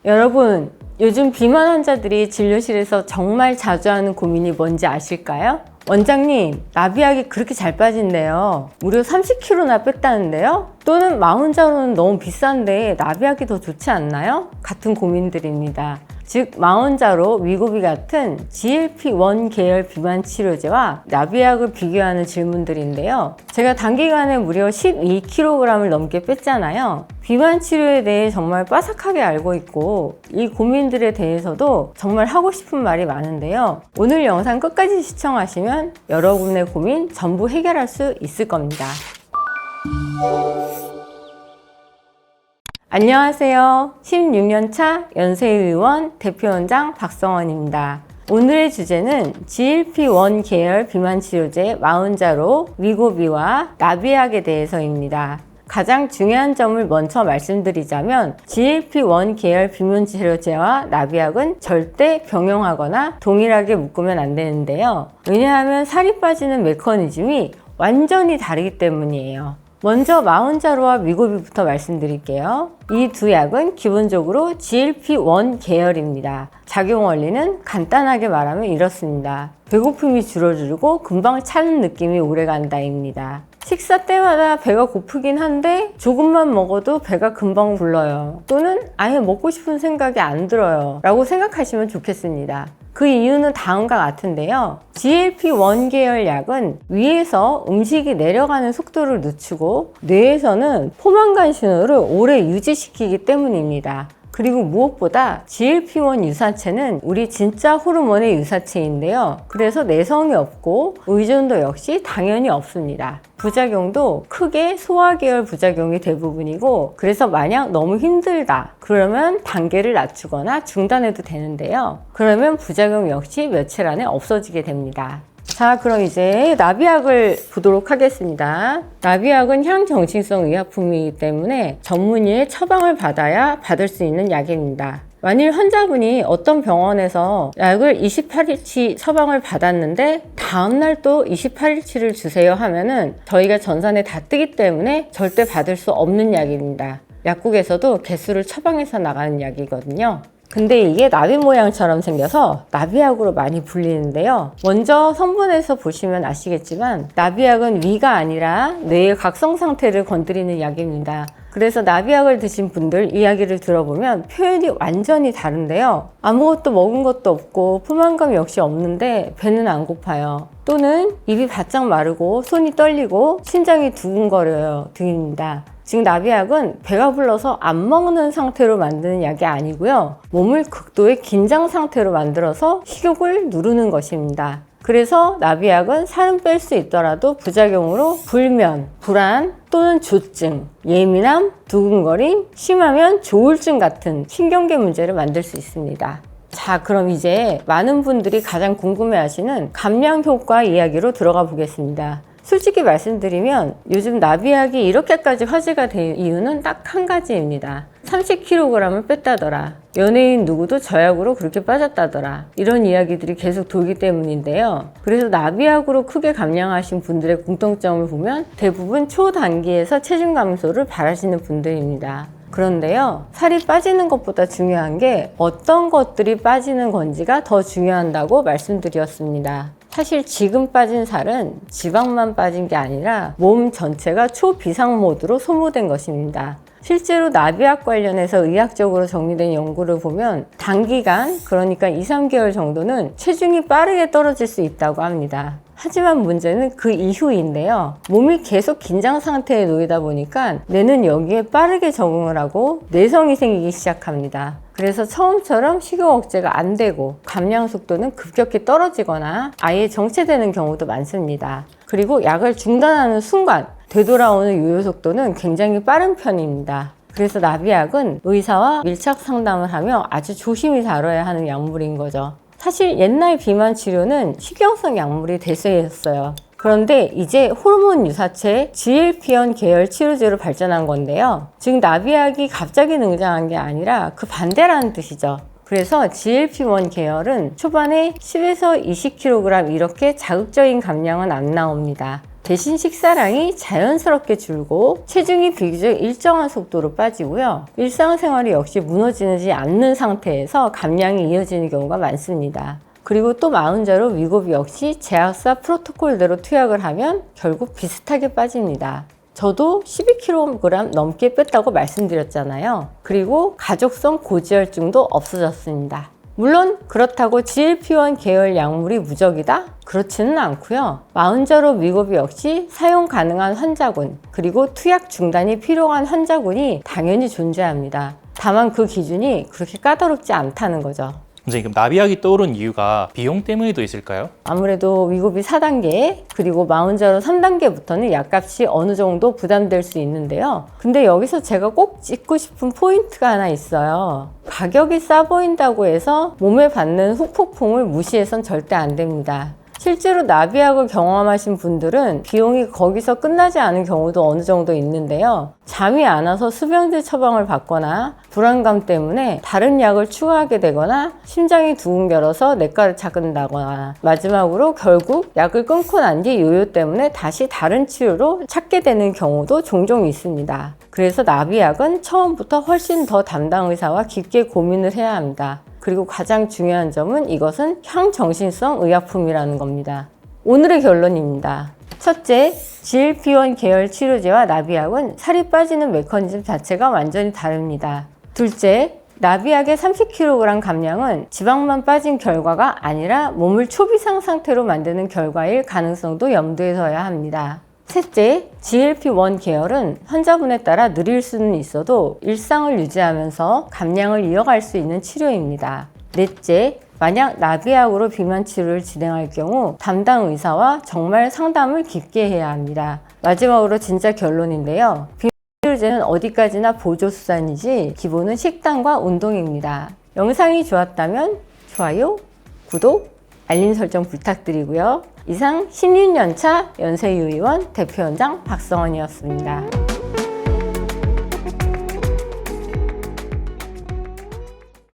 여러분, 요즘 비만 환자들이 진료실에서 정말 자주 하는 고민이 뭔지 아실까요? 원장님, 나비약이 그렇게 잘 빠진대요. 무려 30kg나 뺐다는데요? 또는 마흔자로는 너무 비싼데 나비약이 더 좋지 않나요? 같은 고민들입니다. 즉, 마흔자로, 위고비 같은 GLP-1 계열 비만 치료제와 나비약을 비교하는 질문들인데요. 제가 단기간에 무려 12kg을 넘게 뺐잖아요. 비만 치료에 대해 정말 빠삭하게 알고 있고 이 고민들에 대해서도 정말 하고 싶은 말이 많은데요. 오늘 영상 끝까지 시청하시면 여러분의 고민 전부 해결할 수 있을 겁니다. 안녕하세요. 16년차 연세의원 대표원장 박성원입니다. 오늘의 주제는 GLP-1 계열 비만치료제 마흔자로, 위고비와 나비약에 대해서입니다. 가장 중요한 점을 먼저 말씀드리자면 GLP-1 계열 비만치료제와 나비약은 절대 병용하거나 동일하게 묶으면 안 되는데요. 왜냐하면 살이 빠지는 메커니즘이 완전히 다르기 때문이에요. 먼저 마흔자로와 위고비부터 말씀드릴게요. 이 두 약은 기본적으로 GLP-1 계열입니다. 작용 원리는 간단하게 말하면 이렇습니다. 배고픔이 줄어들고 금방 차는 느낌이 오래간다입니다. 식사 때마다 배가 고프긴 한데 조금만 먹어도 배가 금방 불러요. 또는 아예 먹고 싶은 생각이 안 들어요 라고 생각하시면 좋겠습니다. 그 이유는 다음과 같은데요. GLP-1 계열 약은 위에서 음식이 내려가는 속도를 늦추고 뇌에서는 포만감 신호를 오래 유지시키기 때문입니다. 그리고 무엇보다 GLP-1 유사체는 우리 진짜 호르몬의 유사체인데요. 그래서 내성이 없고 의존도 역시 당연히 없습니다. 부작용도 크게 소화계열 부작용이 대부분이고, 그래서 만약 너무 힘들다 그러면 단계를 낮추거나 중단해도 되는데요. 그러면 부작용 역시 며칠 안에 없어지게 됩니다. 자, 그럼 이제 나비약을 보도록 하겠습니다. 나비약은 향정신성 의약품이기 때문에 전문의의 처방을 받아야 받을 수 있는 약입니다. 만일 환자분이 어떤 병원에서 약을 28일치 처방을 받았는데 다음날 또 28일치를 주세요 하면은 저희가 전산에 다 뜨기 때문에 절대 받을 수 없는 약입니다. 약국에서도 개수를 처방해서 나가는 약이거든요. 근데 이게 나비 모양처럼 생겨서 나비약으로 많이 불리는데요. 먼저 성분에서 보시면 아시겠지만 나비약은 위가 아니라 뇌의 각성 상태를 건드리는 약입니다. 그래서 나비약을 드신 분들 이야기를 들어보면 표현이 완전히 다른데요. 아무것도 먹은 것도 없고 포만감 역시 없는데 배는 안 고파요. 또는 입이 바짝 마르고 손이 떨리고 심장이 두근거려요 등입니다. 즉 나비약은 배가 불러서 안 먹는 상태로 만드는 약이 아니고요. 몸을 극도의 긴장 상태로 만들어서 식욕을 누르는 것입니다. 그래서 나비약은 살은 뺄 수 있더라도 부작용으로 불면, 불안 또는 조증, 예민함, 두근거림, 심하면 조울증 같은 신경계 문제를 만들 수 있습니다. 자, 그럼 이제 많은 분들이 가장 궁금해하시는 감량 효과 이야기로 들어가 보겠습니다. 솔직히 말씀드리면 요즘 나비약이 이렇게까지 화제가 된 이유는 딱 한 가지입니다. 30kg을 뺐다더라. 연예인 누구도 저 약으로 그렇게 빠졌다더라. 이런 이야기들이 계속 돌기 때문인데요. 그래서 나비약으로 크게 감량하신 분들의 공통점을 보면 대부분 초단기에서 체중 감소를 바라시는 분들입니다. 그런데요, 살이 빠지는 것보다 중요한 게 어떤 것들이 빠지는 건지가 더 중요하다고 말씀드렸습니다. 사실 지금 빠진 살은 지방만 빠진 게 아니라 몸 전체가 초비상 모드로 소모된 것입니다. 실제로 나비약 관련해서 의학적으로 정리된 연구를 보면 단기간, 그러니까 2~3개월 정도는 체중이 빠르게 떨어질 수 있다고 합니다. 하지만 문제는 그 이후인데요. 몸이 계속 긴장 상태에 놓이다 보니까 뇌는 여기에 빠르게 적응을 하고 내성이 생기기 시작합니다. 그래서 처음처럼 식욕 억제가 안 되고 감량 속도는 급격히 떨어지거나 아예 정체되는 경우도 많습니다. 그리고 약을 중단하는 순간 되돌아오는 요요 속도는 굉장히 빠른 편입니다. 그래서 나비약은 의사와 밀착 상담을 하며 아주 조심히 다뤄야 하는 약물인 거죠. 사실 옛날 비만 치료는 식용성 약물이 대세였어요. 그런데 이제 호르몬 유사체 GLP-1 계열 치료제로 발전한 건데요. 즉 나비약이 갑자기 등장한 게 아니라 그 반대라는 뜻이죠. 그래서 GLP-1 계열은 초반에 10에서 20kg 이렇게 자극적인 감량은 안 나옵니다. 대신 식사량이 자연스럽게 줄고 체중이 비교적 일정한 속도로 빠지고요. 일상생활이 역시 무너지지 않는 상태에서 감량이 이어지는 경우가 많습니다. 그리고 또 마흔자로 위고비 역시 제약사 프로토콜대로 투약을 하면 결국 비슷하게 빠집니다. 저도 12kg 넘게 뺐다고 말씀드렸잖아요. 그리고 가족성 고지혈증도 없어졌습니다. 물론 그렇다고 GLP-1 계열 약물이 무적이다? 그렇지는 않고요. 마흔자로 위고비 역시 사용 가능한 환자군, 그리고 투약 중단이 필요한 환자군이 당연히 존재합니다. 다만 그 기준이 그렇게 까다롭지 않다는 거죠. 선생님, 그럼 나비약이 떠오른 이유가 비용 때문에도 있을까요? 아무래도 위고비 4단계 그리고 마흔자로 3단계부터는 약값이 어느 정도 부담될 수 있는데요. 근데 여기서 제가 꼭 짚고 싶은 포인트가 하나 있어요. 가격이 싸 보인다고 해서 몸에 받는 후폭풍을 무시해선 절대 안 됩니다. 실제로 나비약을 경험하신 분들은 비용이 거기서 끝나지 않은 경우도 어느 정도 있는데요. 잠이 안 와서 수면제 처방을 받거나 불안감 때문에 다른 약을 추가하게 되거나 심장이 두근거려서 내과를 찾는다거나 마지막으로 결국 약을 끊고 난 뒤 요요 때문에 다시 다른 치료로 찾게 되는 경우도 종종 있습니다. 그래서 나비약은 처음부터 훨씬 더 담당 의사와 깊게 고민을 해야 합니다. 그리고 가장 중요한 점은 이것은 향정신성 의약품이라는 겁니다. 오늘의 결론입니다. 첫째, GLP-1 계열 치료제와 나비약은 살이 빠지는 메커니즘 자체가 완전히 다릅니다. 둘째, 나비약의 30kg 감량은 지방만 빠진 결과가 아니라 몸을 초비상 상태로 만드는 결과일 가능성도 염두에 둬야 합니다. 셋째, GLP-1 계열은 환자분에 따라 느릴 수는 있어도 일상을 유지하면서 감량을 이어갈 수 있는 치료입니다. 넷째, 만약 나비약으로 비만 치료를 진행할 경우 담당 의사와 정말 상담을 깊게 해야 합니다. 마지막으로 진짜 결론인데요. 비만 치료제는 어디까지나 보조수단이지 기본은 식단과 운동입니다. 영상이 좋았다면 좋아요, 구독, 알림 설정 부탁드리고요. 이상 16년차 연세유의원 대표원장 박성원이었습니다.